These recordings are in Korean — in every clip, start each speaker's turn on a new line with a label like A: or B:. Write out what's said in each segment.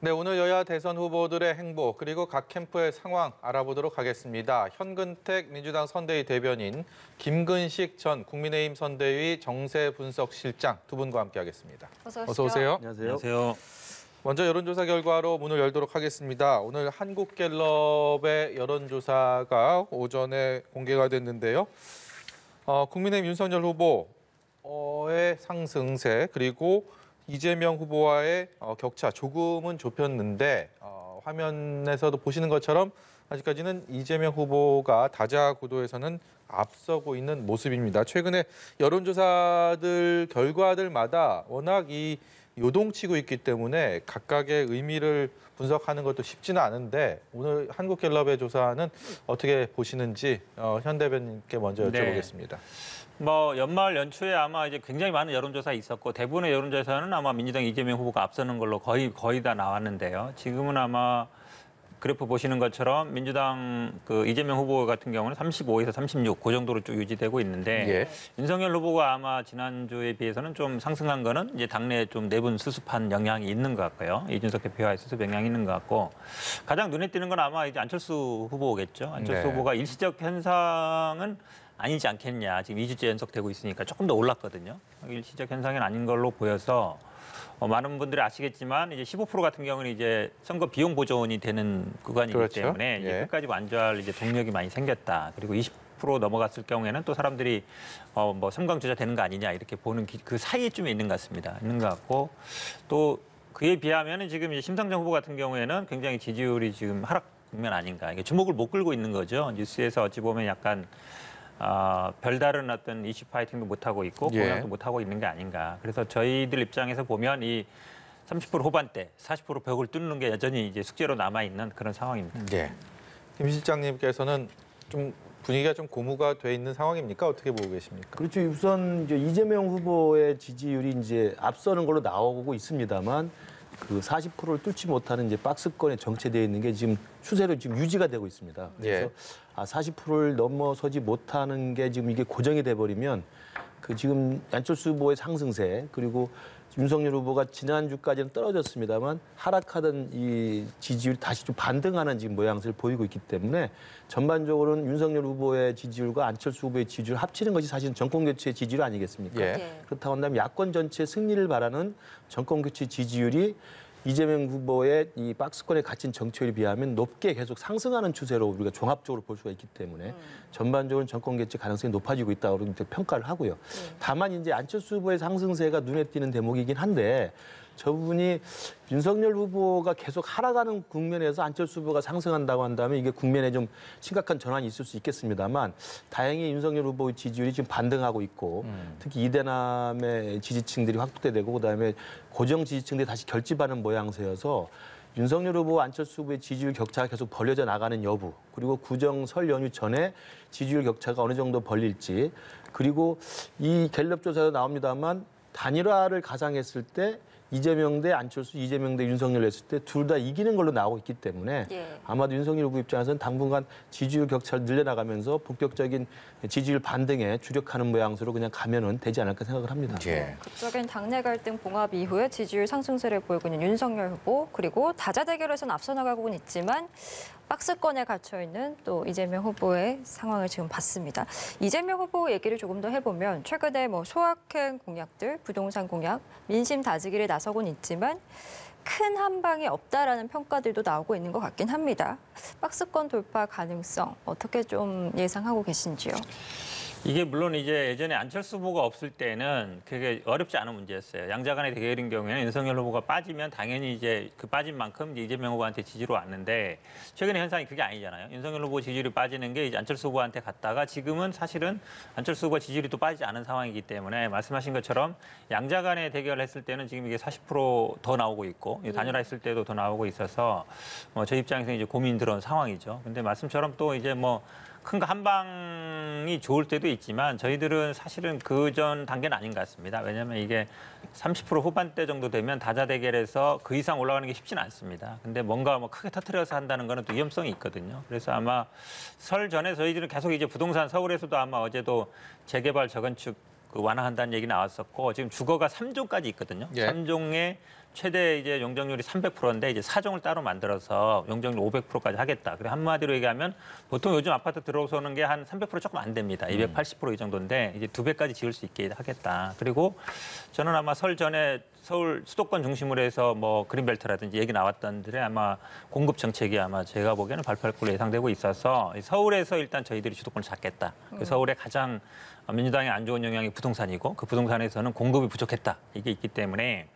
A: 네, 오늘 여야 대선 후보들의 행보 그리고 각 캠프의 상황 알아보도록 하겠습니다. 현근택 민주당 선대위 대변인, 김근식 전 국민의힘 선대위 정세분석실장 두 분과 함께하겠습니다. 어서 오세요.
B: 안녕하세요.
A: 먼저 여론조사 결과로 문을 열도록 하겠습니다. 오늘 한국갤럽의 여론조사가 오전에 공개가 됐는데요. 국민의힘 윤석열 후보의 상승세 그리고 이재명 후보와의 격차 조금은 좁혔는데 화면에서도 보시는 것처럼 아직까지는 이재명 후보가 다자구도에서는 앞서고 있는 모습입니다. 최근에 여론조사들 결과들마다 워낙 요동치고 있기 때문에 각각의 의미를 분석하는 것도 쉽지는 않은데 오늘 한국갤럽의 조사는 어떻게 보시는지 현 대변인께 먼저 여쭤보겠습니다.
B: 연말 연초에 아마 이제 굉장히 많은 여론조사 있었고 대부분의 여론조사는 아마 민주당 이재명 후보가 앞서는 걸로 거의 다 나왔는데요. 지금은 아마 그래프 보시는 것처럼 민주당 이재명 후보 같은 경우는 35에서 36, 그 정도로 쭉 유지되고 있는데
A: 예.
B: 윤석열 후보가 아마 지난주에 비해서는 좀 상승한 거는 이제 당내에 좀 내분 수습한 영향이 있는 것 같고요. 이준석 대표와의 수습 영향이 있는 것 같고 가장 눈에 띄는 건 아마 이제 안철수 후보겠죠. 안철수 후보가 일시적 현상은 아니지 않겠냐. 지금 2주째 연속되고 있으니까 조금 더 올랐거든요. 일시적 현상은 아닌 걸로 보여서 많은 분들이 아시겠지만 이제 15% 같은 경우는 이제 선거 비용 보존이 되는 구간이기
A: 그렇죠.
B: 때문에 이제
A: 예.
B: 끝까지 완주할 이제 동력이 많이 생겼다. 그리고 20% 넘어갔을 경우에는 또 사람들이 삼강주자 되는 거 아니냐 이렇게 보는 그 사이쯤에 있는 것 같습니다. 있는 것 같고 또 그에 비하면은 지금 이제 심상정 후보 같은 경우에는 굉장히 지지율이 지금 하락 국면 아닌가. 이게 주목을 못 끌고 있는 거죠. 뉴스에서 어찌 보면 약간 별다른 어떤 이슈 파이팅도 못하고 있고 공약도 못하고 있는 게 아닌가. 그래서 저희들 입장에서 보면 이 30% 후반대, 40% 벽을 뚫는 게 여전히 이제 숙제로 남아있는 그런 상황입니다.
A: 네. 김 실장님께서는 좀 분위기가 좀 고무가 돼 있는 상황입니까? 어떻게 보고 계십니까?
C: 그렇죠. 우선 이제 이재명 후보의 지지율이 이제 앞서는 걸로 나오고 있습니다만 그 40%를 뚫지 못하는 이제 박스권에 정체되어 있는 게 지금 추세로 지금 유지가 되고 있습니다. 그래서 40%를 넘어서지 못하는 게 지금 이게 고정이 돼 버리면 그 지금 안철수 후보의 상승세 그리고 윤석열 후보가 지난주까지는 떨어졌습니다만 하락하던 이 지지율이 다시 좀 반등하는 지금 모양새를 보이고 있기 때문에 전반적으로는 윤석열 후보의 지지율과 안철수 후보의 지지율을 합치는 것이 사실은 정권교체의 지지율 아니겠습니까?
A: 예.
C: 그렇다고 한다면 야권 전체 승리를 바라는 정권교체 지지율이 이재명 후보의 이 박스권에 갇힌 정치율에 비하면 높게 계속 상승하는 추세로 우리가 종합적으로 볼 수가 있기 때문에 전반적으로 정권 개최 가능성이 높아지고 있다고 평가를 하고요. 다만 이제 안철수 후보의 상승세가 눈에 띄는 대목이긴 한데 저 부분이 윤석열 후보가 계속 하락하는 국면에서 안철수 후보가 상승한다고 한다면 이게 국면에 좀 심각한 전환이 있을 수 있겠습니다만 다행히 윤석열 후보의 지지율이 지금 반등하고 있고 특히 이대남의 지지층들이 확대되고 그다음에 고정 지지층들이 다시 결집하는 모양새여서 윤석열 후보와 안철수 후보의 지지율 격차가 계속 벌려져 나가는 여부 그리고 구정 설 연휴 전에 지지율 격차가 어느 정도 벌릴지 그리고 이 갤럽 조사도 나옵니다만 단일화를 가상했을 때 이재명 대 안철수, 이재명 대 윤석열 했을 때 둘 다 이기는 걸로 나오고 있기 때문에 아마도 윤석열 후보 입장에서는 당분간 지지율 격차를 늘려나가면서 본격적인 지지율 반등에 주력하는 모양새로 그냥 가면은 되지 않을까 생각을 합니다.
D: 극적인 당내 갈등 봉합 이후에 지지율 상승세를 보이고 있는 윤석열 후보 그리고 다자 대결에서는 앞서 나가고는 있지만 박스권에 갇혀 있는 또 이재명 후보의 상황을 지금 봤습니다. 이재명 후보 얘기를 조금 더 해보면 최근에 소확행 공약들, 부동산 공약, 민심 다지기를 나서곤 있지만 큰 한방이 없다라는 평가들도 나오고 있는 것 같긴 합니다. 박스권 돌파 가능성 어떻게 좀 예상하고 계신지요?
B: 이게 물론 이제 예전에 안철수 후보가 없을 때는 그게 어렵지 않은 문제였어요. 양자 간의 대결인 경우에는 윤석열 후보가 빠지면 당연히 이제 그 빠진 만큼 이재명 후보한테 지지로 왔는데 최근의 현상이 그게 아니잖아요. 윤석열 후보 지지율이 빠지는 게 이제 안철수 후보한테 갔다가 지금은 사실은 안철수 후보 지지율이 또 빠지지 않은 상황이기 때문에 말씀하신 것처럼 양자 간의 대결을 했을 때는 지금 이게 40% 더 나오고 있고 단일화했을 때도 더 나오고 있어서 저희 입장에서 이제 고민 들어온 상황이죠. 근데 말씀처럼 또 이제 큰 거 한 방이 좋을 때도 있지만 저희들은 사실은 그 전 단계는 아닌 것 같습니다. 왜냐하면 이게 30% 후반대 정도 되면 다자 대결에서 그 이상 올라가는 게 쉽지는 않습니다. 근데 뭔가 크게 터트려서 한다는 거는 또 위험성이 있거든요. 그래서 아마 설 전에 저희들은 계속 이제 부동산 서울에서도 아마 어제도 재개발 재건축 완화한다는 얘기 나왔었고 지금 주거가 3종까지 있거든요. 3종의 최대 이제 용적률이 300%인데 이제 사종을 따로 만들어서 용적률 500%까지 하겠다. 그래 한마디로 얘기하면 보통 요즘 아파트 들어서는 게 한 300% 조금 안 됩니다. 280%이 정도인데 이제 2배까지 지을 수 있게 하겠다. 그리고 저는 아마 설 전에 서울 수도권 중심으로 해서 뭐 그린벨트라든지 얘기 나왔던 데에 아마 공급 정책이 아마 제가 보기에는 발표할 걸로 예상되고 있어서 서울에서 일단 저희들이 주도권을 잡겠다. 서울에 가장 민주당에 안 좋은 영향이 부동산이고 그 부동산에서는 공급이 부족했다. 이게 있기 때문에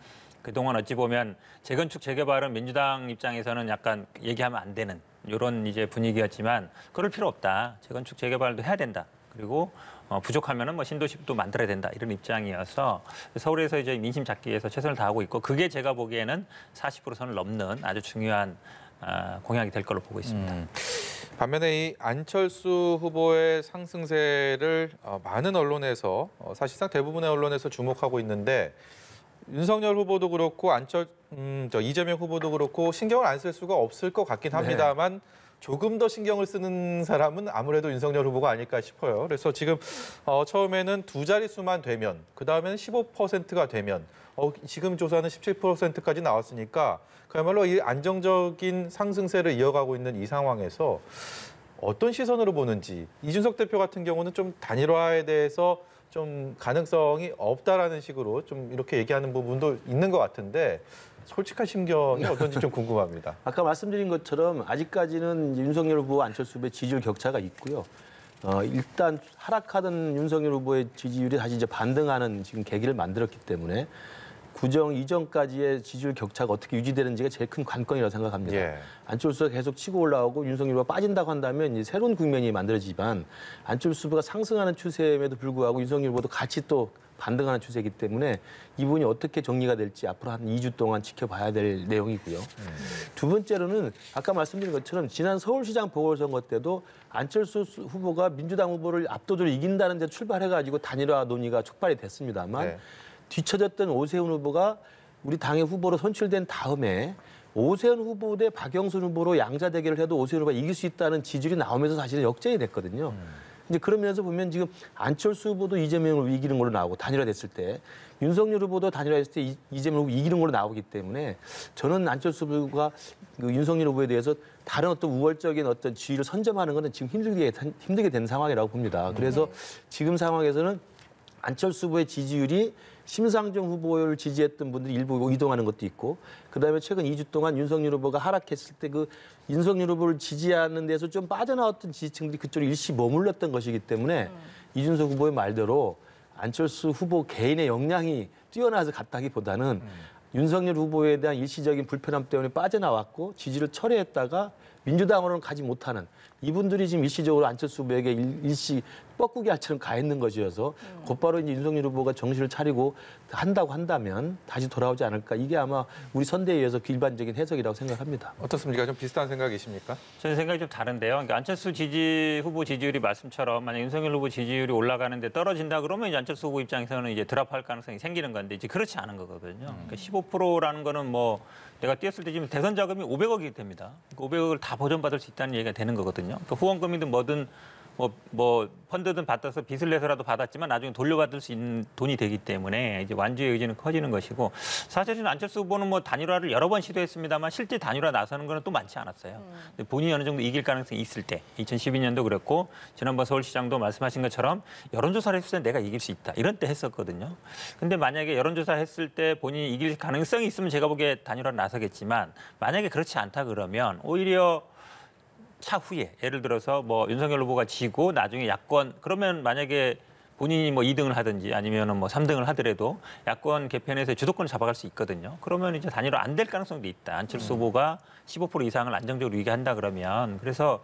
B: 그동안 어찌 보면 재건축 재개발은 민주당 입장에서는 약간 얘기하면 안 되는 이런 이제 분위기였지만 그럴 필요 없다. 재건축 재개발도 해야 된다. 그리고 부족하면은 뭐 신도시도 만들어야 된다. 이런 입장이어서 서울에서 이제 민심 잡기 위해서 최선을 다하고 있고 그게 제가 보기에는 40% 선을 넘는 아주 중요한 공약이 될 걸로 보고 있습니다.
A: 반면에 이 안철수 후보의 상승세를 많은 언론에서 사실상 대부분의 언론에서 주목하고 있는데 윤석열 후보도 그렇고 이재명 후보도 그렇고 신경을 안 쓸 수가 없을 것 같긴 합니다만 조금 더 신경을 쓰는 사람은 아무래도 윤석열 후보가 아닐까 싶어요. 그래서 지금 처음에는 두 자릿수만 되면 그다음에는 15%가 되면 지금 조사는 17%까지 나왔으니까 그야말로 이 안정적인 상승세를 이어가고 있는 이 상황에서 어떤 시선으로 보는지 이준석 대표 같은 경우는 좀 단일화에 대해서 좀 가능성이 없다라는 식으로 좀 이렇게 얘기하는 부분도 있는 것 같은데 솔직한 심경이 어떤지 좀 궁금합니다.
C: 아까 말씀드린 것처럼 아직까지는 윤석열 후보와 안철수 후보의 지지율 격차가 있고요. 일단 하락하던 윤석열 후보의 지지율이 다시 이제 반등하는 지금 계기를 만들었기 때문에 구정 이전까지의 지지율 격차가 어떻게 유지되는지가 제일 큰 관건이라고 생각합니다.
A: 예.
C: 안철수가 계속 치고 올라오고 윤석열 후보가 빠진다고 한다면 이제 새로운 국면이 만들어지지만 안철수 후보가 상승하는 추세임에도 불구하고 윤석열 후보도 같이 또 반등하는 추세이기 때문에 이분이 어떻게 정리가 될지 앞으로 한 2주 동안 지켜봐야 될 내용이고요. 두 번째로는 아까 말씀드린 것처럼 지난 서울시장 보궐선거 때도 안철수 후보가 민주당 후보를 압도적으로 이긴다는 데 출발해가지고 단일화 논의가 촉발이 됐습니다만
A: 네.
C: 뒤처졌던 오세훈 후보가 우리 당의 후보로 선출된 다음에 오세훈 후보 대 박영선 후보로 양자 대결을 해도 오세훈 후보가 이길 수 있다는 지지율이 나오면서 사실은 역전이 됐거든요. 이제 그런 면에서 보면 지금 안철수 후보도 이재명을 이기는 걸로 나오고 단일화됐을 때 윤석열 후보도 단일화했을 때 이재명 후보 이기는 걸로 나오기 때문에 저는 안철수 후보가 그 윤석열 후보에 대해서 다른 어떤 우월적인 어떤 지위를 선점하는 것은 지금 힘들게 된 상황이라고 봅니다. 그래서 지금 상황에서는 안철수 후보의 지지율이 심상정 후보를 지지했던 분들이 일부 이동하는 것도 있고 그다음에 최근 2주 동안 윤석열 후보가 하락했을 때 그 윤석열 후보를 지지하는 데서 좀 빠져나왔던 지지층들이 그쪽으로 일시 머물렀던 것이기 때문에 이준석 후보의 말대로 안철수 후보 개인의 역량이 뛰어나서 갔다기보다는 윤석열 후보에 대한 일시적인 불편함 때문에 빠져나왔고 지지를 철회했다가 민주당으로는 가지 못하는 이분들이 지금 일시적으로 안철수 후보에게 일시 뻐꾸기 할처럼 가 있는 것이어서 곧바로 이제 윤석열 후보가 정신을 차리고 한다고 한다면 다시 돌아오지 않을까. 이게 아마 우리 선대위에서 일반적인 해석이라고 생각합니다.
A: 어떻습니까? 좀 비슷한 생각이십니까?
B: 저는 생각이 좀 다른데요. 그러니까 안철수 후보 지지율이 말씀처럼 만약 윤석열 후보 지지율이 올라가는데 떨어진다 그러면 이제 안철수 후보 입장에서는 이제 드랍할 가능성이 생기는 건데 이제 그렇지 않은 거거든요. 그러니까 15%라는 거는 뭐 내가 뛰었을 때 지금 대선 자금이 500억이 됩니다. 그러니까 500억을 다 보전받을 수 있다는 얘기가 되는 거거든요. 그러니까 후원금이든 뭐든 뭐 펀드든 받아서 빚을 내서라도 받았지만 나중에 돌려받을 수 있는 돈이 되기 때문에 이제 완주의 의지는 커지는 것이고 사실은 안철수 후보는 뭐 단일화를 여러 번 시도했습니다만 실제 단일화 나서는 거는 또 많지 않았어요. 근데 본인이 어느 정도 이길 가능성이 있을 때 2012년도 그랬고 지난번 서울시장도 말씀하신 것처럼 여론조사를 했을 때 내가 이길 수 있다 이런 때 했었거든요. 근데 만약에 여론조사 했을 때 본인이 이길 가능성이 있으면 제가 보기에 단일화를 나서겠지만 만약에 그렇지 않다 그러면 오히려 차후에 예를 들어서 뭐 윤석열 후보가 지고 나중에 야권 그러면 만약에 본인이 뭐 2등을 하든지 아니면은 뭐 3등을 하더라도 야권 개편에서 주도권을 잡아갈 수 있거든요. 그러면 이제 단일화 안 될 가능성도 있다. 안철수 후보가 15% 이상을 안정적으로 유지한다 그러면 그래서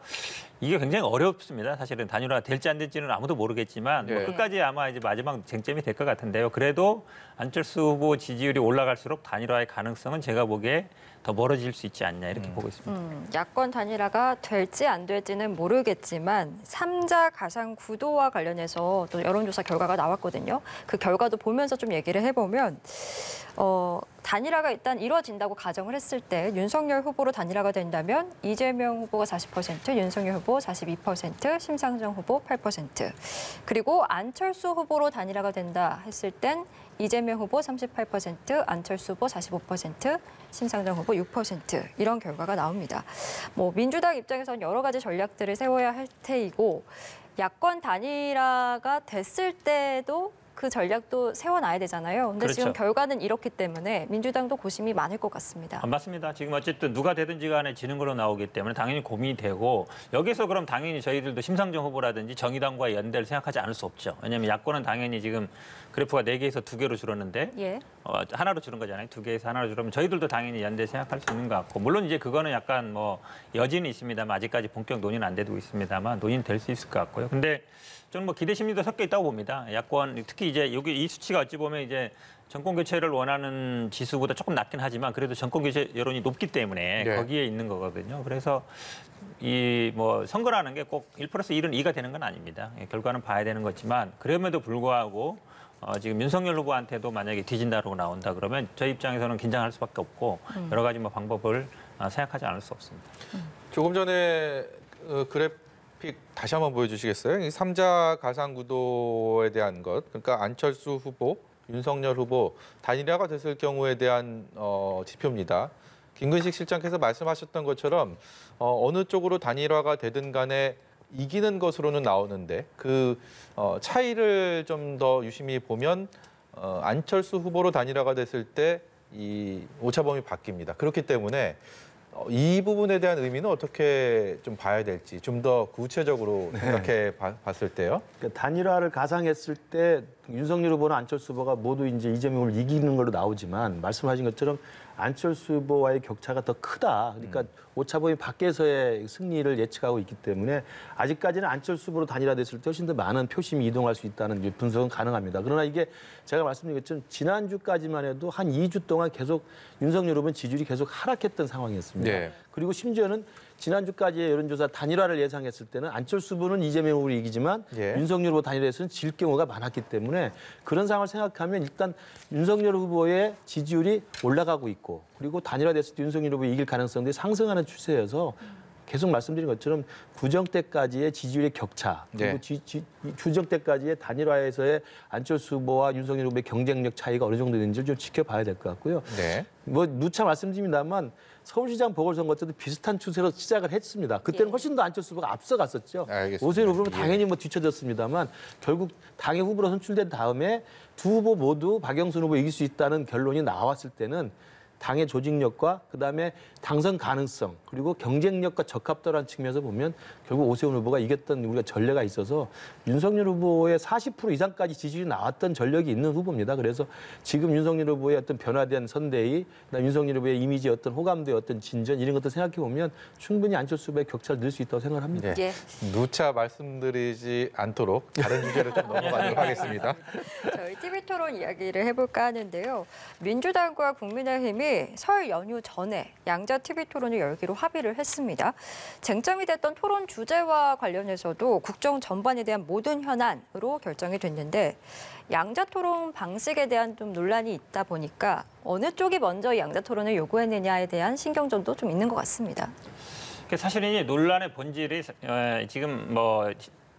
B: 이게 굉장히 어렵습니다. 사실은 단일화 될지 안 될지는 아무도 모르겠지만 뭐 끝까지 아마 이제 마지막 쟁점이 될 것 같은데요. 그래도 안철수 후보 지지율이 올라갈수록 단일화의 가능성은 제가 보기에 더 멀어질 수 있지 않냐 이렇게 보고 있습니다.
D: 야권 단일화가 될지 안 될지는 모르겠지만 3자 가상 구도와 관련해서 또 여론조사 결과가 나왔거든요. 그 결과도 보면서 좀 얘기를 해보면 단일화가 일단 이루어진다고 가정을 했을 때 윤석열 후보로 단일화가 된다면 이재명 후보가 40%, 윤석열 후보 42%, 심상정 후보 8%. 그리고 안철수 후보로 단일화가 된다 했을 땐 이재명 후보 38%, 안철수 후보 45%, 심상정 후보 6% 이런 결과가 나옵니다. 뭐 민주당 입장에서는 여러 가지 전략들을 세워야 할 테이고 야권 단일화가 됐을 때도 그 전략도 세워놔야 되잖아요. 근데
B: 그렇죠.
D: 지금 결과는 이렇기 때문에 민주당도 고심이 많을 것 같습니다.
B: 안 맞습니다. 지금 어쨌든 누가 되든지 간에 지는 걸로 나오기 때문에 당연히 고민이 되고 여기서 그럼 당연히 저희들도 심상정 후보라든지 정의당과의 연대를 생각하지 않을 수 없죠. 왜냐하면 야권은 당연히 지금 그래프가 4개에서 2개로 줄었는데
D: 예.
B: 하나로 줄은 거잖아요. 2개에서 하나로 줄으면 저희들도 당연히 연대 생각할 수 있는 것 같고 물론 이제 그거는 약간 뭐 여지는 있습니다만 아직까지 본격 논의는 안 되고 있습니다만 논의는 될 수 있을 것 같고요. 근데 저는 뭐 기대 심리도 섞여 있다고 봅니다. 야권 특히 이제 여기 이 수치가 어찌 보면 이제 정권 교체를 원하는 지수보다 조금 낮긴 하지만 그래도 정권 교체 여론이 높기 때문에
A: 네.
B: 거기에 있는 거거든요. 그래서 이 뭐 선거라는 게 꼭 1+1은 2가 되는 건 아닙니다. 결과는 봐야 되는 거지만 그럼에도 불구하고 지금 윤석열 후보한테도 만약에 뒤진다고 나온다 그러면 저희 입장에서는 긴장할 수밖에 없고 여러 가지 뭐 방법을 생각하지 않을 수 없습니다.
A: 조금 전에 그래픽 다시 한번 보여주시겠어요? 이 3자 가상 구도에 대한 것, 그러니까 안철수 후보, 윤석열 후보 단일화가 됐을 경우에 대한 지표입니다. 김근식 실장께서 말씀하셨던 것처럼 어느 쪽으로 단일화가 되든 간에 이기는 것으로는 나오는데 그 차이를 좀 더 유심히 보면 안철수 후보로 단일화가 됐을 때 이 오차범위 바뀝니다. 그렇기 때문에 이 부분에 대한 의미는 어떻게 좀 봐야 될지 좀 더 구체적으로 생각해 봤을 때요.
C: 그러니까 단일화를 가상했을 때 윤석열 후보나 안철수 후보가 모두 이제 이재명을 이기는 걸로 나오지만 말씀하신 것처럼 안철수 후보와의 격차가 더 크다. 그러니까 오차범위 밖에서의 승리를 예측하고 있기 때문에 아직까지는 안철수 후보로 단일화됐을 때 훨씬 더 많은 표심이 이동할 수 있다는 분석은 가능합니다. 그러나 이게 제가 말씀드린 것처럼 지난주까지만 해도 한 2주 동안 계속 윤석열 후보는 지지율이 계속 하락했던 상황이었습니다.
A: 네.
C: 그리고 심지어는 지난주까지의 여론조사 단일화를 예상했을 때는 안철수 후보는 이재명 후보를 이기지만
A: 예.
C: 윤석열 후보 단일화에서는 질 경우가 많았기 때문에 그런 상황을 생각하면 일단 윤석열 후보의 지지율이 올라가고 있고 그리고 단일화됐을 때 윤석열 후보가 이길 가능성들이 상승하는 추세여서 계속 말씀드린 것처럼 구정 때까지의 지지율의 격차 그리고
A: 네.
C: 주정 때까지의 단일화에서의 안철수 후보와 윤석열 후보의 경쟁력 차이가 어느 정도 되는지를 좀 지켜봐야 될 것 같고요.
A: 네.
C: 뭐 누차 말씀드립니다만 서울시장 보궐선거 때도 비슷한 추세로 시작을 했습니다. 그때는
D: 예.
C: 훨씬 더 안철수 후보가 앞서갔었죠.
A: 알겠습니다.
C: 오세훈 후보는
A: 예.
C: 당연히 뭐 뒤쳐졌습니다만 결국 당의 후보로 선출된 다음에 두 후보 모두 박영선 후보 이길 수 있다는 결론이 나왔을 때는 당의 조직력과 그다음에 당선 가능성 그리고 경쟁력과 적합도라는 측면에서 보면 결국 오세훈 후보가 이겼던 우리가 전례가 있어서 윤석열 후보의 40% 이상까지 지지율이 나왔던 전력이 있는 후보입니다. 그래서 지금 윤석열 후보의 어떤 변화된 선대위, 그다음에 윤석열 후보의 이미지의 어떤 호감도의 어떤 진전 이런 것들 생각해 보면 충분히 안철수 후보의 격차를 늘 수 있다고 생각합니다.
A: 네.
D: 예.
A: 누차 말씀드리지 않도록 다른 주제를 좀 넘어가도록 하겠습니다.
D: 저희 TV토론 이야기를 해볼까 하는데요. 민주당과 국민의힘이 설 연휴 전에 양자 TV토론을 열기로 합의를 했습니다. 쟁점이 됐던 토론 주제와 관련해서도 국정 전반에 대한 모든 현안으로 결정이 됐는데 양자 토론 방식에 대한 좀 논란이 있다 보니까 어느 쪽이 먼저 양자 토론을 요구했느냐에 대한 신경전도 좀 있는 것 같습니다.
B: 사실은 이 논란의 본질이 지금 뭐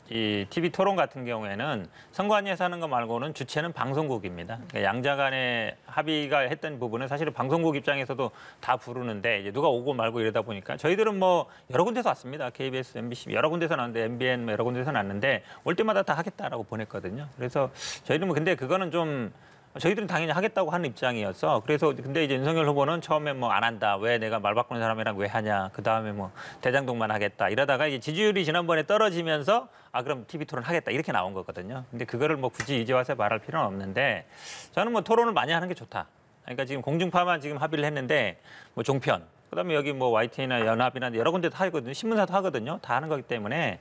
B: 이 TV 토론 같은 경우에는 선관위에서 하는 거 말고는 주체는 방송국입니다. 그러니까 양자 간의 합의가 했던 부분은 사실은 방송국 입장에서도 다 부르는데 이제 누가 오고 말고 이러다 보니까 저희들은 뭐 여러 군데서 왔습니다. KBS, MBC 여러 군데서 나왔는데 MBN 뭐 여러 군데서 났는데 올 때마다 다 하겠다라고 보냈거든요. 그래서 저희는 뭐 근데 그거는 좀 저희들은 당연히 하겠다고 하는 입장이었어. 그래서 근데 이제 윤석열 후보는 처음에 뭐 안 한다. 왜 내가 말 바꾸는 사람이랑 왜 하냐. 그 다음에 뭐 대장동만 하겠다. 이러다가 이제 지지율이 지난번에 떨어지면서 그럼 TV 토론 하겠다. 이렇게 나온 거거든요. 근데 그거를 뭐 굳이 이제 와서 말할 필요는 없는데 저는 뭐 토론을 많이 하는 게 좋다. 그러니까 지금 공중파만 지금 합의를 했는데 뭐 종편. 그다음에 여기 뭐 YTN이나 연합이나 여러 군데 다 하거든요. 신문사도 하거든요. 다 하는 거기 때문에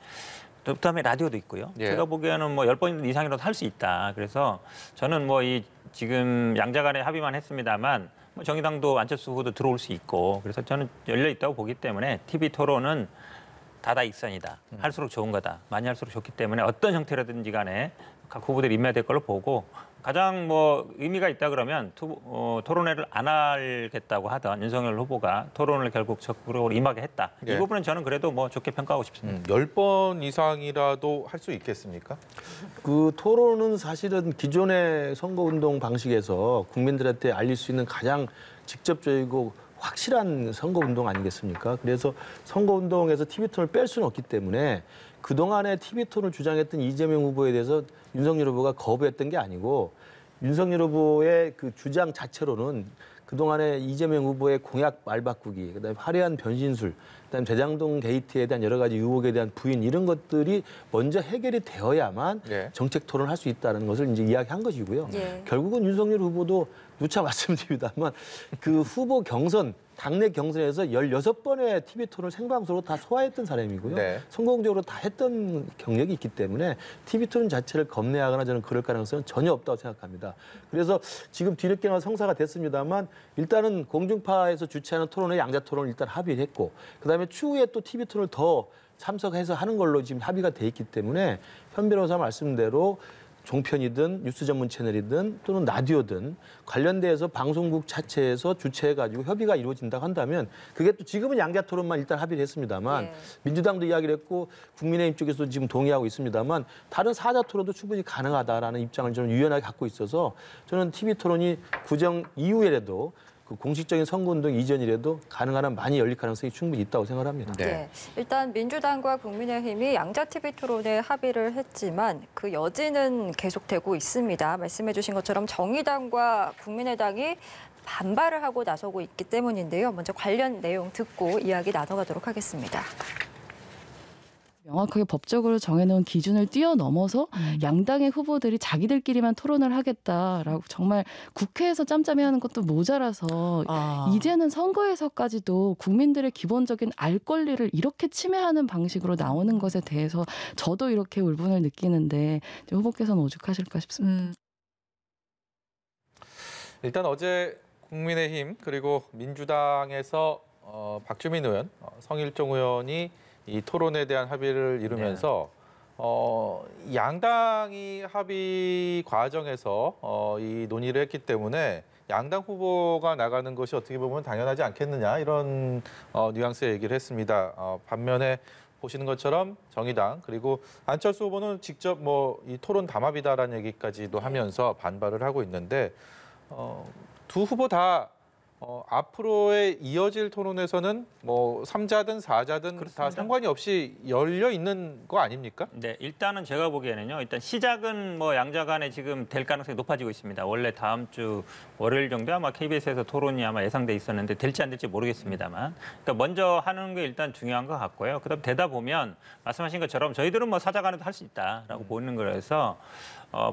B: 그다음에 라디오도 있고요.
A: 예.
B: 제가 보기에는 뭐 10번 이상이라도 할 수 있다. 그래서 저는 뭐 이 지금 양자 간에 합의만 했습니다만 뭐 정의당도 안철수 후보도 들어올 수 있고 그래서 저는 열려 있다고 보기 때문에 TV 토론은 다다익선이다. 할수록 좋은 거다. 많이 할수록 좋기 때문에 어떤 형태라든지 간에 각 후보들이 임해야 될 걸로 보고 가장 뭐 의미가 있다 그러면 토론회를 안 하겠다고 하던 윤석열 후보가 토론을 결국 적극적으로 임하게 했다. 이
A: 예.
B: 부분은 저는 그래도 뭐 좋게 평가하고 싶습니다.
A: 10번 이상이라도 할 수 있겠습니까?
C: 그 토론은 사실은 기존의 선거운동 방식에서 국민들한테 알릴 수 있는 가장 직접적이고 확실한 선거운동 아니겠습니까? 그래서 선거운동에서 TV토론을 뺄 수는 없기 때문에 그동안에 TV토론을 주장했던 이재명 후보에 대해서 윤석열 후보가 거부했던 게 아니고 윤석열 후보의 그 주장 자체로는 그동안에 이재명 후보의 공약 말 바꾸기, 그다음에 화려한 변신술, 그다음에 대장동 게이트에 대한 여러 가지 의혹에 대한 부인 이런 것들이 먼저 해결이 되어야만
A: 예.
C: 정책 토론을 할 수 있다는 것을 이제 이야기한 것이고요.
D: 예.
C: 결국은 윤석열 후보도 누차 말씀드립니다만 그 후보 경선 당내 경선에서 16번의 TV 토론을 생방송으로 다 소화했던 사람이고요.
A: 네.
C: 성공적으로 다 했던 경력이 있기 때문에 TV 토론 자체를 겁내하거나 저는 그럴 가능성은 전혀 없다고 생각합니다. 그래서 지금 뒤늦게나마 성사가 됐습니다만 일단은 공중파에서 주최하는 토론회 양자 토론을 일단 합의를 했고 그다음에 추후에 또 TV 토론을 더 참석해서 하는 걸로 지금 합의가 돼 있기 때문에 현 변호사 말씀대로 종편이든 뉴스 전문 채널이든 또는 라디오든 관련돼서 방송국 자체에서 주최해가지고 협의가 이루어진다고 한다면 그게 또 지금은 양자 토론만 일단 합의를 했습니다만
D: 예.
C: 민주당도 이야기를 했고 국민의힘 쪽에서도 지금 동의하고 있습니다만 다른 사자 토론도 충분히 가능하다라는 입장을 저는 유연하게 갖고 있어서 저는 TV 토론이 구정 이후에라도 그 공식적인 선거운동 이전이라도 가능한 한 많이 열릴 가능성이 충분히 있다고 생각합니다.
A: 네.
D: 네. 일단 민주당과 국민의힘이 양자 TV 토론에 합의를 했지만 그 여지는 계속되고 있습니다. 말씀해 주신 것처럼 정의당과 국민의당이 반발을 하고 나서고 있기 때문인데요. 먼저 관련 내용 듣고 이야기 나눠가도록 하겠습니다.
E: 명확하게 법적으로 정해놓은 기준을 뛰어넘어서 양당의 후보들이 자기들끼리만 토론을 하겠다라고 정말 국회에서 짬짬이하는 것도 모자라서 이제는 선거에서까지도 국민들의 기본적인 알 권리를 이렇게 침해하는 방식으로 나오는 것에 대해서 저도 이렇게 울분을 느끼는데 후보께서는 오죽하실까 싶습니다.
A: 일단 어제 국민의힘 그리고 민주당에서 박주민 의원, 성일종 의원이 이 토론에 대한 합의를 이루면서 양당이 합의 과정에서 이 논의를 했기 때문에 양당 후보가 나가는 것이 어떻게 보면 당연하지 않겠느냐 이런 뉘앙스의 얘기를 했습니다. 반면에 보시는 것처럼 정의당 그리고 안철수 후보는 직접 뭐 이 토론 담합이다라는 얘기까지도 하면서 반발을 하고 있는데 두 후보 다 앞으로의 이어질 토론에서는 뭐 3자든 4자든
B: 그렇습니다.
A: 다 상관이 없이 열려 있는 거 아닙니까?
B: 네, 일단은 제가 보기에는요. 일단 시작은 뭐 양자 간에 지금 될 가능성이 높아지고 있습니다. 원래 다음 주 월요일 정도에 아마 KBS에서 토론이 아마 예상돼 있었는데 될지 안 될지 모르겠습니다만. 그러니까 먼저 하는 게 일단 중요한 것 같고요. 그다음 되다 보면 말씀하신 것처럼 저희들은 뭐 사자 간에도 할 수 있다라고 보는 거라서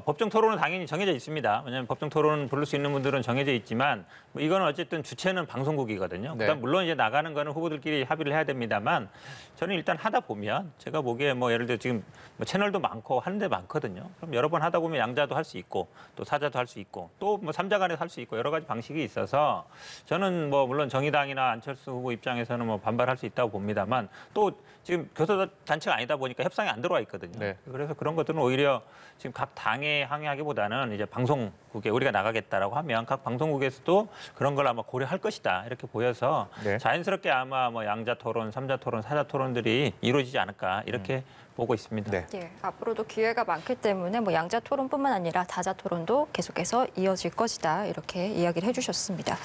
B: 법정 토론은 당연히 정해져 있습니다. 왜냐하면 법정 토론 부를 수 있는 분들은 정해져 있지만 뭐 이거는 어쨌든 주체는 방송국이거든요.
A: 네.
B: 그다음 물론 이제 나가는 거는 후보들끼리 합의를 해야 됩니다만 저는 일단 하다 보면 제가 보기에 뭐 예를 들어 지금 뭐 채널도 많고 하는 데 많거든요. 그럼 여러 번 하다 보면 양자도 할 수 있고 또 사자도 할 수 있고 또 뭐 삼자 간에도 할 수 있고 여러 가지 방식이 있어서 저는 뭐 물론 정의당이나 안철수 후보 입장에서는 뭐 반발할 수 있다고 봅니다만 또 지금 교섭단체가 아니다 보니까 협상이 안 들어와 있거든요.
A: 네.
B: 그래서 그런 것들은 오히려 지금 각 당에 항의하기보다는 이제 방송국에 우리가 나가겠다라고 하면 각 방송국에서도 그런 걸 아마 고려할 것이다 이렇게 보여서
A: 네.
B: 자연스럽게 아마 뭐 양자 토론, 삼자 토론, 사자 토론들이 이루어지지 않을까 이렇게 보고 있습니다.
A: 네.
D: 예, 앞으로도 기회가 많기 때문에 뭐 양자 토론뿐만 아니라 다자 토론도 계속해서 이어질 것이다 이렇게 이야기를 해주셨습니다.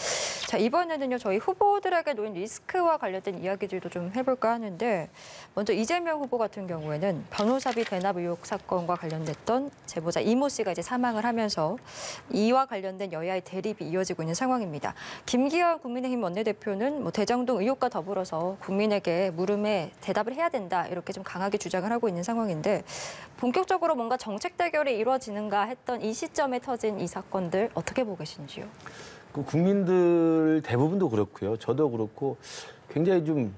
D: 자, 이번에는요 저희 후보들에게 놓인 리스크와 관련된 이야기들도 좀 해볼까 하는데 먼저 이재명 후보 같은 경우에는 변호사비 대납 의혹 사건과 관련됐던 제보자 이모 씨가 이제 사망을 하면서 이와 관련된 여야의 대립이 이어지고 있는 상황입니다. 김기현 국민의힘 원내대표는 뭐 대장동 의혹과 더불어서 국민에게 물음에 대답을 해야 된다 이렇게 좀 강하게 주장을 하고 있는 상황인데 본격적으로 뭔가 정책 대결이 이루어지는가 했던 이 시점에 터진 이 사건들 어떻게 보고 계신지요?
C: 그 국민들 대부분도 그렇고요. 저도 그렇고 굉장히 좀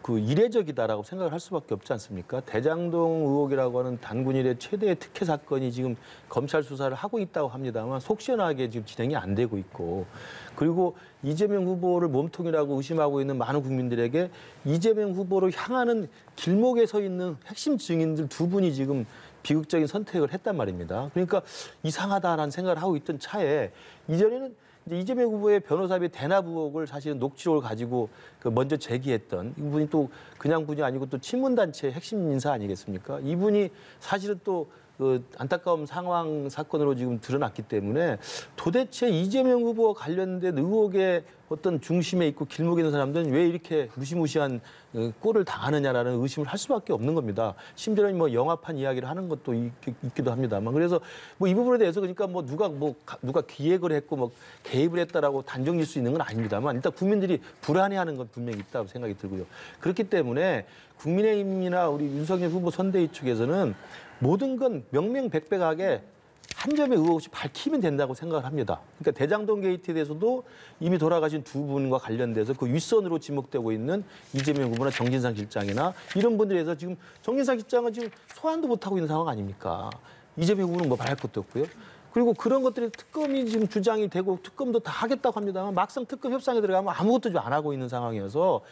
C: 그 이례적이다라고 생각을 할 수밖에 없지 않습니까? 대장동 의혹이라고 하는 단군 일의 최대의 특혜 사건이 지금 검찰 수사를 하고 있다고 합니다만 속 시원하게 지금 진행이 안 되고 있고 그리고 이재명 후보를 몸통이라고 의심하고 있는 많은 국민들에게 이재명 후보를 향하는 길목에 서 있는 핵심 증인들 두 분이 지금 비극적인 선택을 했단 말입니다. 그러니까 이상하다라는 생각을 하고 있던 차에 이전에는 이제 이재명 후보의 변호사비 대납 의혹을 사실은 녹취록을 가지고 그 먼저 제기했던 이분이 또 그냥 분이 아니고 또 친문단체의 핵심 인사 아니겠습니까? 이분이 사실은 또 그 안타까운 상황 사건으로 지금 드러났기 때문에 도대체 이재명 후보와 관련된 의혹의 어떤 중심에 있고 길목에 있는 사람들은 왜 이렇게 무시무시한 꼴을 당하느냐라는 의심을 할 수밖에 없는 겁니다. 심지어는 뭐 영화판 이야기를 하는 것도 있기도 합니다만 그래서 뭐 이 부분에 대해서 그러니까 뭐 누가 기획을 했고 뭐 개입을 했다라고 단정질 수 있는 건 아닙니다만 일단 국민들이 불안해하는 건 분명히 있다고 생각이 들고요. 그렇기 때문에 국민의힘이나 우리 윤석열 후보 선대위 측에서는 모든 건 명명백백하게 한 점의 의혹 없이 밝히면 된다고 생각을 합니다. 그러니까 대장동 게이트에 대해서도 이미 돌아가신 두 분과 관련돼서 그 윗선으로 지목되고 있는 이재명 후보나 정진상 실장이나 이런 분들에 대해서 지금 정진상 실장은 지금 소환도 못하고 있는 상황 아닙니까? 이재명 후보는 뭐 말할 것도 없고요. 그리고 그런 것들이 특검이 지금 주장이 되고 특검도 다 하겠다고 합니다만 막상 특검 협상에 들어가면 아무것도 좀 안 하고 있는 상황이어서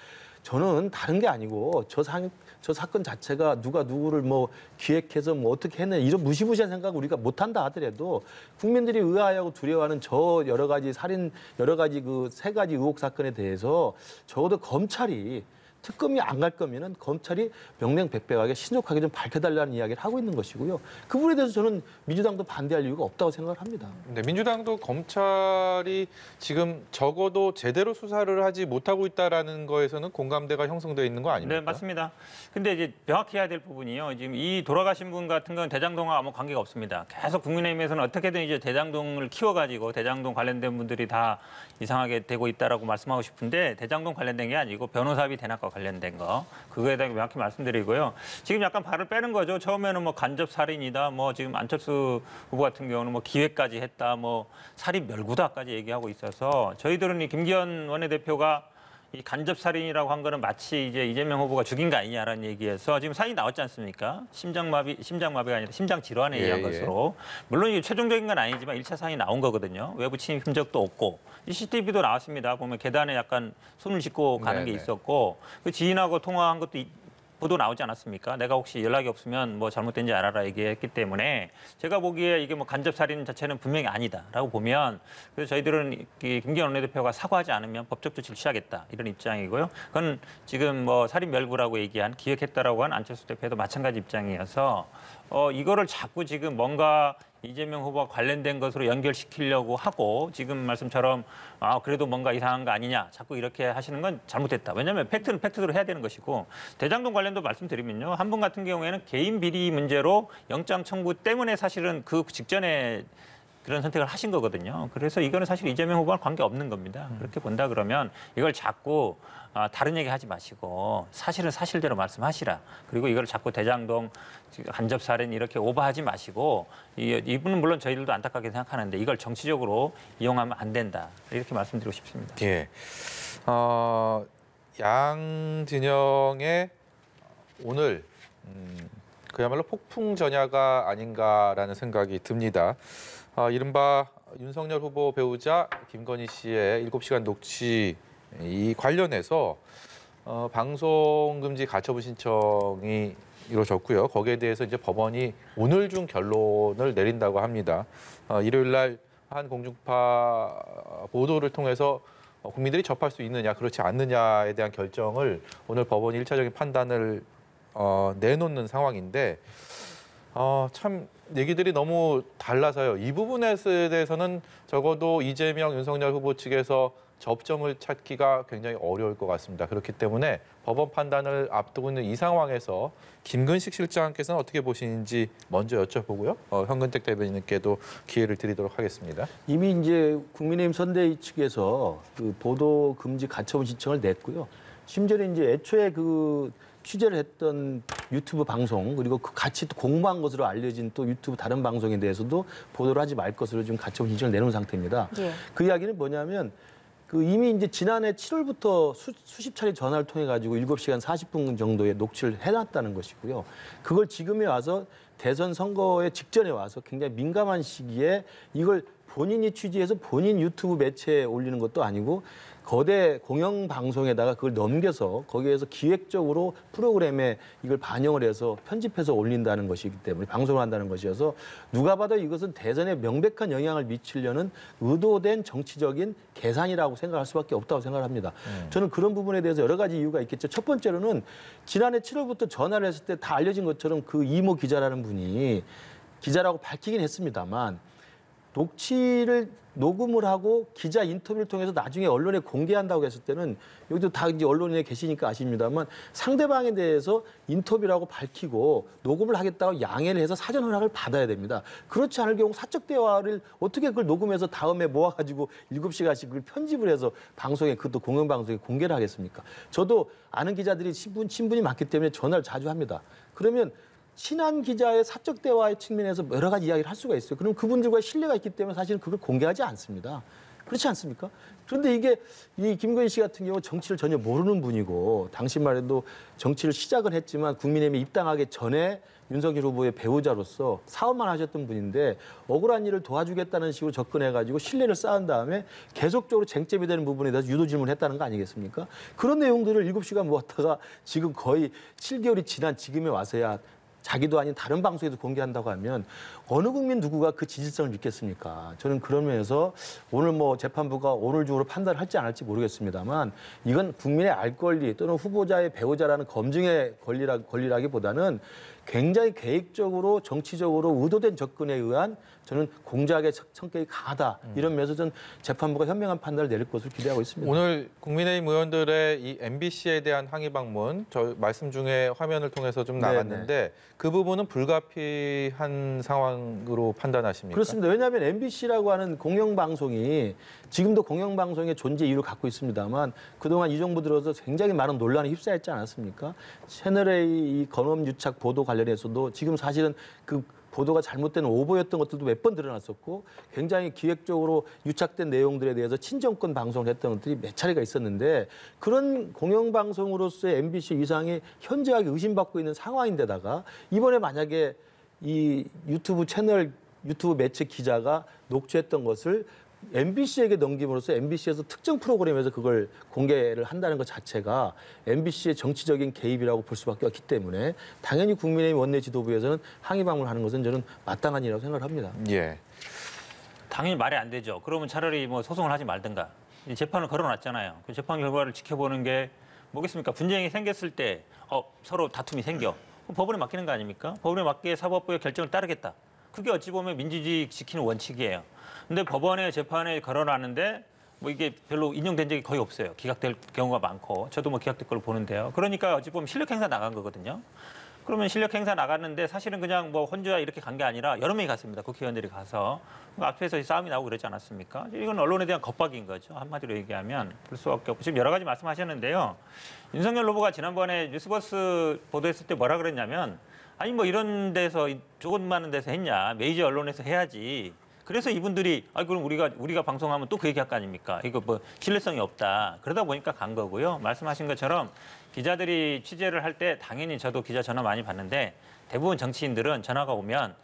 C: 저는 다른 게 아니고 저 사건 자체가 누가 누구를 뭐 기획해서 뭐 어떻게 했냐 이런 무시무시한 생각을 우리가 못한다 하더라도 국민들이 의아해하고 두려워하는 저 여러 가지 살인 여러 가지 그 세 가지 의혹 사건에 대해서 적어도 검찰이 특검이 안 갈 거면은 검찰이 명명백백하게 신속하게 좀 밝혀달라는 이야기를 하고 있는 것이고요. 그 부분에 대해서 저는 민주당도 반대할 이유가 없다고 생각을 합니다.
A: 네, 민주당도 검찰이 지금 적어도 제대로 수사를 하지 못하고 있다라는 거에서는 공감대가 형성되어 있는 거 아닙니까?
B: 네, 맞습니다. 근데 이제 명확히 해야 될 부분이요. 지금 이 돌아가신 분 같은 건 대장동과 아무 관계가 없습니다. 계속 국민의힘에서는 어떻게든 이제 대장동을 키워가지고 대장동 관련된 분들이 다 이상하게 되고 있다라고 말씀하고 싶은데 대장동 관련된 게 아니고 변호사비 대납과 관련된 거 그거에 대해 명확히 말씀드리고요. 지금 약간 발을 빼는 거죠. 처음에는 뭐 간접 살인이다, 뭐 지금 안철수 후보 같은 경우는 뭐 기획까지 했다, 뭐 살인 멸구다까지 얘기하고 있어서 저희들은 이 김기현 원내대표가 이 간접 살인이라고 한 거는 마치 이제 이재명 후보가 죽인 거 아니냐라는 얘기에서 지금 사진이 나왔지 않습니까? 심장마비가 아니라 심장 질환에 의한 것으로. 물론 이게 최종적인 건 아니지만 1차 사인이 나온 거거든요. 외부 침입 흔적도 없고. CCTV도 나왔습니다. 보면 계단에 약간 손을 짚고 가는 게 있었고 그 지인하고 통화한 것도 보도 나오지 않았습니까? 내가 혹시 연락이 없으면 뭐 잘못된지 알아라 얘기했기 때문에 제가 보기에 이게 뭐 간접 살인 자체는 분명히 아니다라고 보면 그래서 저희들은 김기현 원내대표가 사과하지 않으면 법적 조치를 취하겠다 이런 입장이고요. 그건 지금 뭐 살인 멸구라고 얘기한 기획했다라고 한 안철수 대표도 마찬가지 입장이어서 이거를 자꾸 지금 뭔가 이재명 후보와 관련된 것으로 연결시키려고 하고 지금 말씀처럼 그래도 뭔가 이상한 거 아니냐 자꾸 이렇게 하시는 건 잘못됐다. 왜냐하면 팩트는 팩트대로 해야 되는 것이고 대장동 관련도 말씀드리면요. 한 분 같은 경우에는 개인 비리 문제로 영장 청구 때문에 사실은 그 직전에 그런 선택을 하신 거거든요. 그래서 이거는 사실 이재명 후보와 관계없는 겁니다. 그렇게 본다 그러면 이걸 자꾸 다른 얘기 하지 마시고 사실은 사실대로 말씀하시라. 그리고 이걸 자꾸 대장동 간접살인 이렇게 오버하지 마시고 이분은 물론 저희들도 안타깝게 생각하는데 이걸 정치적으로 이용하면 안 된다. 이렇게 말씀드리고 싶습니다.
A: 예. 양 진영의 오늘 그야말로 폭풍 전야가 아닌가라는 생각이 듭니다. 이른바 윤석열 후보 배우자 김건희 씨의 7시간 녹취 이 관련해서 방송 금지 가처분 신청이 이루어졌고요. 거기에 대해서 이제 법원이 오늘 중 결론을 내린다고 합니다. 일요일 날 한 공중파 보도를 통해서 국민들이 접할 수 있느냐 그렇지 않느냐에 대한 결정을 오늘 법원이 1차적인 판단을 내놓는 상황인데 참 얘기들이 너무 달라서요. 이 부분에 대해서는 적어도 이재명, 윤석열 후보 측에서 접점을 찾기가 굉장히 어려울 것 같습니다. 그렇기 때문에 법원 판단을 앞두고 있는 이 상황에서 김근식 실장께서는 어떻게 보시는지 먼저 여쭤보고요. 현근택 대변인께도 기회를 드리도록 하겠습니다.
C: 이미 이제 국민의힘 선대위 측에서 그 보도 금지 가처분 신청을 냈고요. 심지어는 이제 애초에 그 취재를 했던 유튜브 방송 그리고 그 같이 또 공모한 것으로 알려진 또 유튜브 다른 방송에 대해서도 보도를 하지 말 것으로 지금 가처분 신청을 내놓은 상태입니다.
D: 예.
C: 그 이야기는 뭐냐면 그 이미 이제 지난해 7월부터 수십 차례 전화를 통해 가지고 7시간 40분 정도의 녹취를 해놨다는 것이고요. 그걸 지금에 와서 대선 선거의 직전에 와서 굉장히 민감한 시기에 이걸 본인이 취재해서 본인 유튜브 매체에 올리는 것도 아니고 거대 공영 방송에다가 그걸 넘겨서 거기에서 기획적으로 프로그램에 이걸 반영을 해서 편집해서 올린다는 것이기 때문에 방송을 한다는 것이어서 누가 봐도 이것은 대선에 명백한 영향을 미치려는 의도된 정치적인 계산이라고 생각할 수밖에 없다고 생각합니다. 저는 그런 부분에 대해서 여러 가지 이유가 있겠죠. 첫 번째로는 지난해 7월부터 전화를 했을 때 다 알려진 것처럼 그 이모 기자라는 분이 기자라고 밝히긴 했습니다만 녹취를 녹음을 하고 기자 인터뷰를 통해서 나중에 언론에 공개한다고 했을 때는 여기도 다 이제 언론에 계시니까 아십니다만 상대방에 대해서 인터뷰라고 밝히고 녹음을 하겠다고 양해를 해서 사전 허락을 받아야 됩니다. 그렇지 않을 경우 사적 대화를 어떻게 그걸 녹음해서 다음에 모아가지고 7시간씩 그걸 편집을 해서 방송에 그것도 공영방송에 공개를 하겠습니까? 저도 아는 기자들이 친분이 많기 때문에 전화를 자주 합니다. 그러면 친한 기자의 사적 대화의 측면에서 여러 가지 이야기를 할 수가 있어요. 그럼 그분들과의 신뢰가 있기 때문에 사실은 그걸 공개하지 않습니다. 그렇지 않습니까? 그런데 이게 이 김건희 씨 같은 경우 정치를 전혀 모르는 분이고 당시만 해도 정치를 시작은 했지만 국민의힘에 입당하기 전에 윤석열 후보의 배우자로서 사업만 하셨던 분인데 억울한 일을 도와주겠다는 식으로 접근해가지고 신뢰를 쌓은 다음에 계속적으로 쟁점이 되는 부분에 대해서 유도 질문했다는 거 아니겠습니까? 그런 내용들을 7시간 모았다가 지금 거의 7개월이 지난 지금에 와서야 자기도 아닌 다른 방송에서 공개한다고 하면 어느 국민 누구가 그 진실성을 믿겠습니까? 저는 그런 면에서 오늘 뭐 재판부가 오늘 중으로 판단을 할지 안 할지 모르겠습니다만 이건 국민의 알 권리 또는 후보자의 배우자라는 검증의 권리라기보다는 굉장히 계획적으로 정치적으로 의도된 접근에 의한 저는 공작의 성격이 강하다. 이런 면에서 저는 재판부가 현명한 판단을 내릴 것으로 기대하고 있습니다.
A: 오늘 국민의힘 의원들의 이 MBC에 대한 항의 방문, 저 말씀 중에 화면을 통해서 좀 나갔는데 그 부분은 불가피한 상황으로 판단하십니까?
C: 그렇습니다. 왜냐하면 MBC라고 하는 공영방송이 지금도 공영방송의 존재 이유를 갖고 있습니다만 그동안 이 정부 들어서 굉장히 많은 논란에 휩싸였지 않았습니까? 채널A 이 건엄유착 보도 관련해서도 지금 사실은 그 보도가 잘못된 오보였던 것들도 몇 번 드러났었고 굉장히 기획적으로 유착된 내용들에 대해서 친정권 방송을 했던 것들이 몇 차례가 있었는데 그런 공영방송으로서의 MBC 위상이 현저하게 의심받고 있는 상황인데다가 이번에 만약에 이 유튜브 매체 기자가 녹취했던 것을 MBC에게 넘김으로써 MBC에서 특정 프로그램에서 그걸 공개를 한다는 것 자체가 MBC의 정치적인 개입이라고 볼 수밖에 없기 때문에 당연히 국민의힘 원내 지도부에서는 항의 방문하는 것은 저는 마땅한 일이라고 생각을 합니다.
A: 예.
B: 당연히 말이 안 되죠. 그러면 차라리 뭐 소송을 하지 말든가. 재판을 걸어놨잖아요. 그 재판 결과를 지켜보는 게 뭐겠습니까? 분쟁이 생겼을 때 서로 다툼이 생겨. 법원에 맡기는 거 아닙니까? 법원에 맡기에 사법부의 결정을 따르겠다. 그게 어찌 보면 민주주의 지키는 원칙이에요. 근데 법원에 재판에 걸어놨는데 뭐 이게 별로 인용된 적이 거의 없어요. 기각될 경우가 많고 저도 뭐 기각될 걸 보는데요. 그러니까 어찌 보면 실력 행사 나간 거거든요. 그러면 실력 행사 나갔는데 사실은 그냥 뭐 혼자 이렇게 간 게 아니라 여러 명이 갔습니다. 국회의원들이 가서 앞에서 싸움이 나오고 그러지 않았습니까? 이건 언론에 대한 겁박인 거죠. 한마디로 얘기하면 볼 수밖에 없고 지금 여러 가지 말씀하셨는데요. 윤석열 후보가 지난번에 뉴스버스 보도했을 때 뭐라 그랬냐면 아니 뭐 이런 데서 조금만 데서 했냐 메이저 언론에서 해야지. 그래서 이분들이 그럼 우리가 방송하면 또 그 얘기할 거 아닙니까? 이거 뭐 신뢰성이 없다. 그러다 보니까 간 거고요. 말씀하신 것처럼 기자들이 취재를 할 때 당연히 저도 기자 전화 많이 받는데 대부분 정치인들은 전화가 오면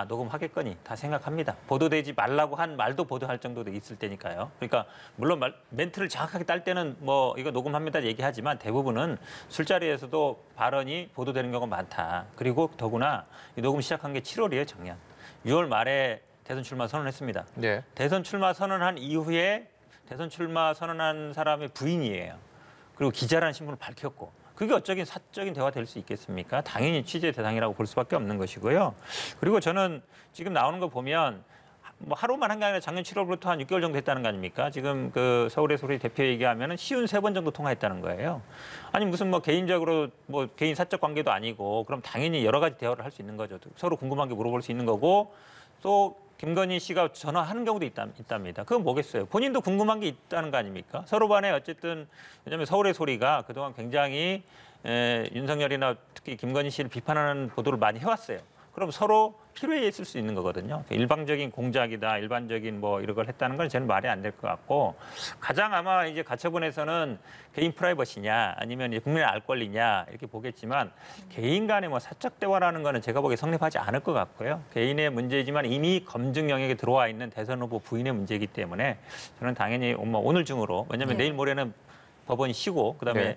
B: 녹음하겠거니 다 생각합니다. 보도되지 말라고 한 말도 보도할 정도도 있을 때니까요. 그러니까 물론 멘트를 정확하게 딸 때는 뭐 이거 녹음합니다 얘기하지만 대부분은 술자리에서도 발언이 보도되는 경우가 많다. 그리고 더구나 이 녹음 시작한 게 7월이에요, 작년. 6월 말에 대선 출마 선언했습니다.
A: 네.
B: 대선 출마 선언한 이후에 대선 출마 선언한 사람의 부인이에요. 그리고 기자라는 신분을 밝혔고 그게 어쩌긴 사적인 대화가 될 수 있겠습니까? 당연히 취재 대상이라고 볼 수밖에 없는 것이고요. 그리고 저는 지금 나오는 거 보면 뭐 하루만 한 게 아니라 작년 7월부터 한 6개월 정도 했다는 거 아닙니까? 지금 그 서울의 소리 대표 얘기하면은 53번 정도 통화했다는 거예요. 아니 무슨 뭐 개인적으로 뭐 개인 사적 관계도 아니고 그럼 당연히 여러 가지 대화를 할 수 있는 거죠. 서로 궁금한 게 물어볼 수 있는 거고 또 김건희 씨가 전화하는 경우도 있답니다. 그건 뭐겠어요? 본인도 궁금한 게 있다는 거 아닙니까? 서로 간에 어쨌든 왜냐하면 서울의 소리가 그동안 굉장히 윤석열이나 특히 김건희 씨를 비판하는 보도를 많이 해왔어요. 그럼 서로 필요해 있을 수 있는 거거든요. 일방적인 공작이다, 일반적인 뭐 이런 걸 했다는 건 저는 말이 안 될 것 같고 가장 아마 이제 가처분에서는 개인 프라이버시냐 아니면 이제 국민의 알 권리냐 이렇게 보겠지만 개인 간의 뭐 사적 대화라는 거는 제가 보기에 성립하지 않을 것 같고요. 개인의 문제지만 이미 검증 영역에 들어와 있는 대선 후보 부인의 문제이기 때문에 저는 당연히 뭐 오늘 중으로 왜냐하면 내일 모레는 법원이 쉬고 그다음에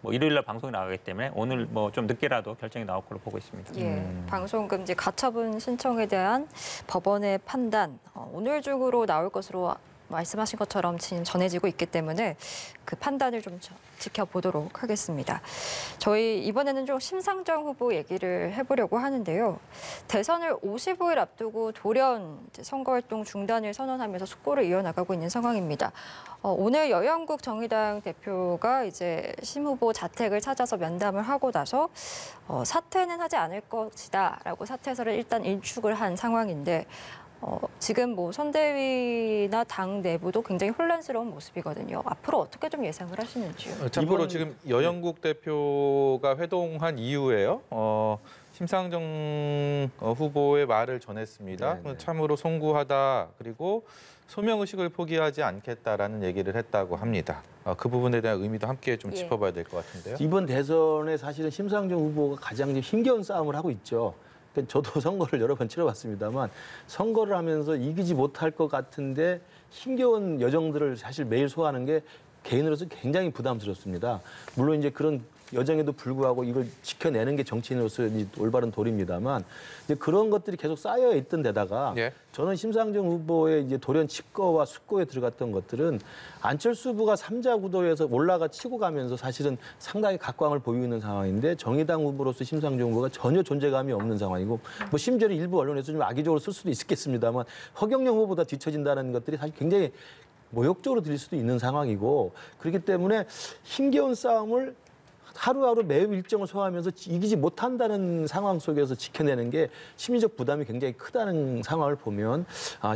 B: 뭐 일요일 날 방송이 나가기 때문에 오늘 뭐 좀 늦게라도 결정이 나올 걸로 보고 있습니다.
D: 예, 방송 금지 가처분 신청에 대한 법원의 판단 오늘 중으로 나올 것으로 말씀하신 것처럼 지금 전해지고 있기 때문에 그 판단을 좀 지켜보도록 하겠습니다. 저희 이번에는 좀 심상정 후보 얘기를 해보려고 하는데요. 대선을 55일 앞두고 돌연 선거활동 중단을 선언하면서 숙고를 이어나가고 있는 상황입니다. 오늘 여영국 정의당 대표가 이제 심 후보 자택을 찾아서 면담을 하고 나서 사퇴는 하지 않을 것이다라고 사퇴서를 일단 일축을 한 상황인데 지금 뭐 선대위나 당 내부도 굉장히 혼란스러운 모습이거든요. 앞으로 어떻게 좀 예상을 하시는지요?
A: 참고로 지금 여영국 대표가 회동한 이후에요. 심상정 후보의 말을 전했습니다.
C: 네, 네.
A: 참으로 송구하다. 그리고 소명의식을 포기하지 않겠다라는 얘기를 했다고 합니다. 그 부분에 대한 의미도 함께 좀 짚어봐야 될 것 같은데요.
C: 이번 대선에 사실은 심상정 후보가 가장 힘겨운 싸움을 하고 있죠. 그러니까 저도 선거를 여러 번 치러봤습니다만 선거를 하면서 이기지 못할 것 같은데 힘겨운 여정들을 사실 매일 소화하는 게 개인으로서 굉장히 부담스럽습니다. 물론 이제 그런 여정에도 불구하고 이걸 지켜내는 게 정치인으로서 올바른 도리입니다만 이제 그런 것들이 계속 쌓여 있던 데다가 저는 심상정 후보의 이제 돌연 칩거와 숙고에 들어갔던 것들은 안철수 후보가 3자 구도에서 올라가 치고 가면서 사실은 상당히 각광을 보이고 있는 상황인데 정의당 후보로서 심상정 후보가 전혀 존재감이 없는 상황이고 뭐 심지어 일부 언론에서 좀 악의적으로 쓸 수도 있겠습니다만 허경영 후보보다 뒤처진다는 것들이 사실 굉장히 모욕적으로 들릴 수도 있는 상황이고 그렇기 때문에 힘겨운 싸움을 하루하루 매우 일정을 소화하면서 이기지 못한다는 상황 속에서 지켜내는 게 심리적 부담이 굉장히 크다는 상황을 보면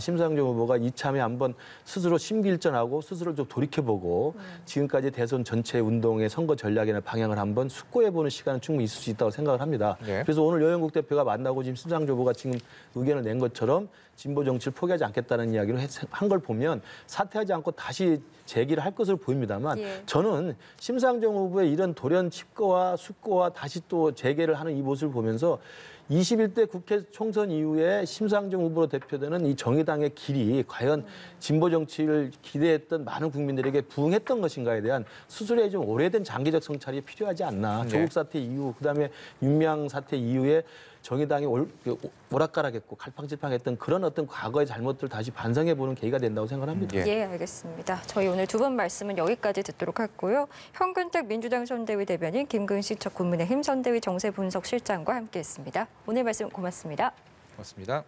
C: 심상정 후보가 이참에 한번 스스로 심기일전하고 스스로 좀 돌이켜보고 지금까지 대선 전체 운동의 선거 전략이나 방향을 한번 숙고해보는 시간은 충분히 있을 수 있다고 생각을 합니다. 그래서 오늘 여영국 대표가 만나고 지금 심상정 후보가 지금 의견을 낸 것처럼 진보 정치를 포기하지 않겠다는 이야기를 한 걸 보면 사퇴하지 않고 다시 재기를 할 것으로 보입니다만 저는 심상정 후보의 이런 돌연 칩거와 숙고와 다시 또 재개를 하는 이 모습을 보면서 21대 국회 총선 이후에 심상정 후보로 대표되는 이 정의당의 길이 과연 진보 정치를 기대했던 많은 국민들에게 부응했던 것인가에 대한 스스로의 좀 오래된 장기적 성찰이 필요하지 않나. 조국 사태 이후 그다음에 윤미향 사태 이후에 정의당이 오락가락했고 갈팡질팡했던 그런 어떤 과거의 잘못들을 다시 반성해보는 계기가 된다고 생각합니다.
D: 예, 알겠습니다. 저희 오늘 두 분 말씀은 여기까지 듣도록 하고요. 현근택 민주당 선대위 대변인, 김근식 전 국민의힘 선대위 정세분석 실장과 함께했습니다. 오늘 말씀 고맙습니다.
A: 고맙습니다.